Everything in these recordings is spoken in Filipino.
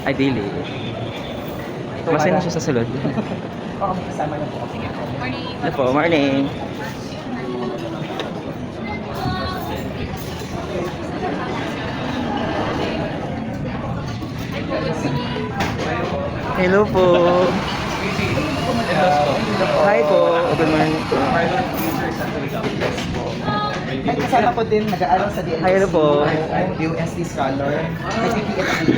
Ay, daily. Masaya na siya sa sulod. Oo, kasama na po. Sige po. Ano po, morning. Hello po. Hi po. Good morning. Ay, kasama ko din, nag-aaral sa DLSU. Hi, hello po. USD Scholar. Nag-PhD.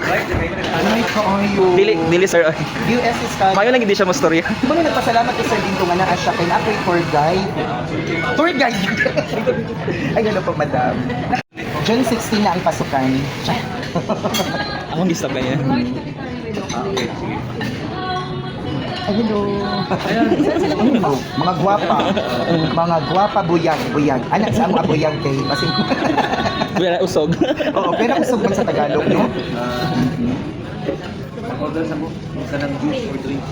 Ay, kaayo. Dili sir. USD Scholar. Mayo lang hindi siya mastorya. Di ba nagpasalamat ko sir din kung nga siya kay ako'y tour guide. Tour guide! Ay, gano'n po, madam. June 16 na ang pasukan. Ako ang gistab kanya. Ay, hello. Oh, mga gwapa. Mga gwapa buyag. Anak sa mga buyag kay masing. Wala usog. Oo, pero usog man sa Tagalog, no? Order sa mo, ka ng juice or drink.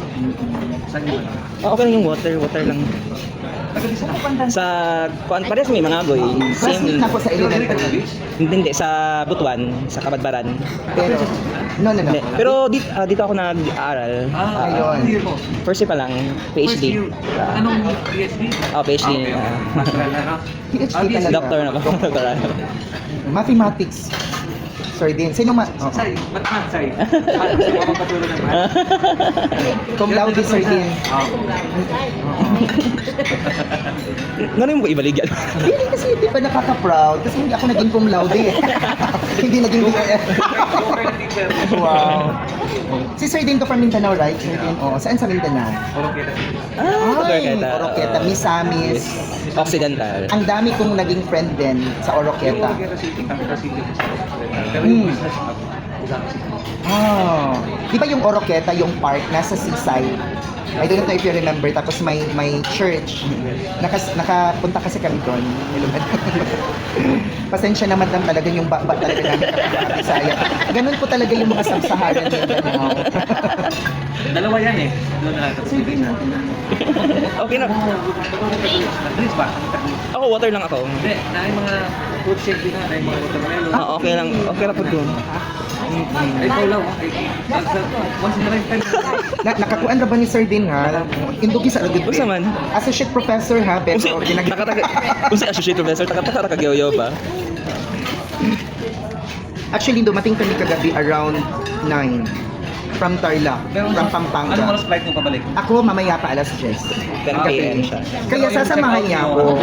Saan yun? Okay lang yung water lang. Sa kuan parehas may mga agoy. Classmate Same. na ako sa elementary. Hindi sa Butuan, sa Kabadbaran. Pero, no. Hindi. Pero dito ako nag-aaral. Ayun. Year mo? First year pa lang, First PhD. year. Anong PhD? PhD. Master na, no? PhD talaga. Doctor na po. Doctoral. Mathematics. Sir din. Sino Sorry, math, sorry. Sino ako patulog ng math? Cum laude, Sir din. Ano yung ibaligyan? Hindi kasi hindi pa nakaka-proud. Kasi hindi ako naging cum laude eh. Hindi naging DRF. Wow. Si Sir din to from Mindanao, right? Sir din. Oo. Saan sa Mindanao? Oroqueta. Ay, Oroqueta. Oroqueta. Misamis. Occidental. Ang dami kong naging friend din sa Oroqueta. Oroqueta City, Camera City. Pero yung business, Bulacan City. Oh. Di ba yung Oroqueta, yung park, nasa seaside? I don't know if you remember. Tapos may church. Nakapunta kasi kami doon. Pasensya naman lang talaga yung baba talaga namin kapag Bisaya. Ganun po talaga yung mga Sub-Saharan din. Dalawa yan eh. Doon na lang. Okay na. At ba? Ako, water lang ako. Hindi, na yung mga food shake din na, na yung mga watermelon. Okay lang. Okay lang po doon. Ay, ikaw lang. Once in a lifetime. Nakakuan na ba ni Sir Din ha? Indugi sa agad. Kung man. Associate professor ha, pero Kung si associate professor, takataka-gyaw-yaw ba? Actually, dumating kami kagabi around 9 from Tarlac, from Pampanga. Anong oras flight mo pabalik? Ako mamaya pa alas 10. 10 PM siya. Kaya sasamahan niya ako.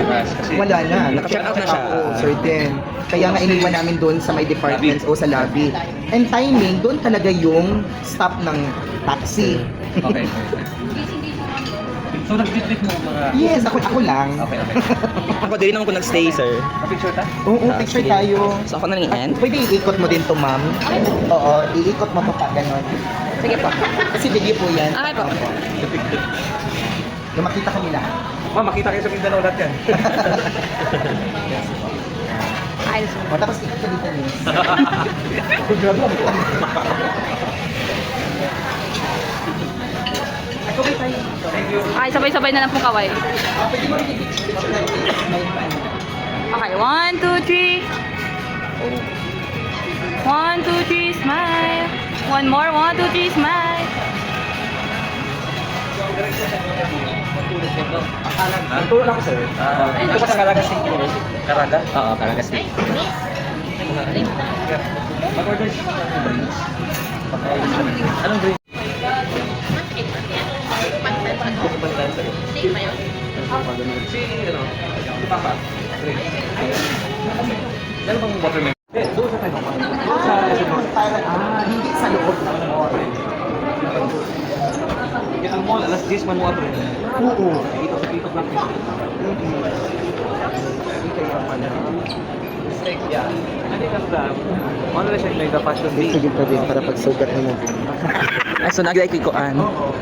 Wala na, Naka-check out na siya. ako, certain. Kaya nga iniwan namin doon sa may departments o sa lobby. And timing, doon talaga yung stop ng taxi. Okay. So, nag-trip mo mga... Yes, ako lang. Okay. Ako, di rin naman ko nag-stay, sir. Pa-picture ta? Oo, picture Sige. tayo. So, ako na lang yan. Pwede iikot mo din to, ma'am. Oo, iikot mo to pa, gano'n. Sige po. Kasi video po yan. Okay po. Yung makita kami lahat. Ma'am, makita kayo sa Mindanao lahat yan. O, tapos ikot ka dito, miss. Ay, sabay-sabay na lang po kaway. Okay, 1, 2, 3. 1, 2, 3, smile. One more, 1, 2, 3, smile. Nagturo ako, sir. Ito pa sa Caraga City. Caraga? Oo, Caraga City. Mag-order siya ng drinks. Anong drink? Si, ano, si Papa. Drink. Meron bang watermelon? Doon sa tayo. Hindi sa loob ng mall. Ang mall, alas 10 man mo abro. Oo. Dito sa dito lang. Steak, yeah. Ano ka sa... Ano na siya may the passion day? Sige pa din para pagsugat mo. So, nag-like-ikuan.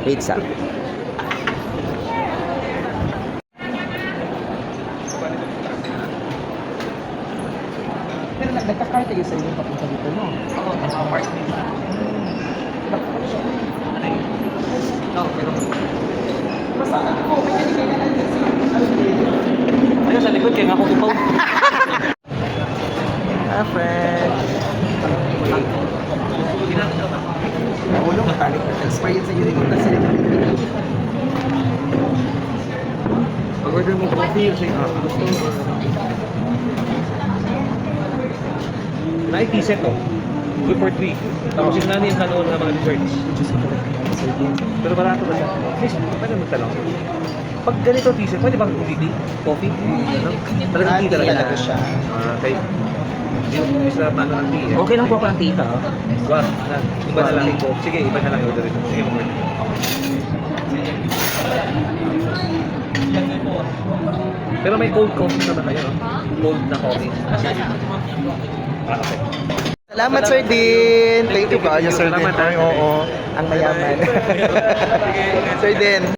Wait, sa. Pero nagka-car kayo sa inyo papunta dito, no? Oo, naka-park dito. Ano yun? No, pero... Basta ako, may kanina na lang. Ayun, sa likod kaya nga ako tupaw. friend. Mahulong ka talik. Experience sa yun. Ito sila. Pag-order mo coffee, shake up. Na-tea set oh. Good for 3. Tapos yung nanin sa noon ng mga desserts. Pero barato ba siya? Please, pwede magtanong. Pag ganito tea set, pwede bang hindi tea? Coffee? Ano? Talagang tea talaga. Talaga siya. Okay. Yung isa paano ng tea eh. Okay lang po ako ng tita. Oh. Wag, iba na lang yung Sige, iba na lang yung order ito. Sige, mag-order. Pero may cold coffee naman kayo, no? Cold na coffee. Okay. Salamat, Sir Dean. Thank you, Sir Dean. Salamat, ha? Oo, ang mayaman. Sir Dean.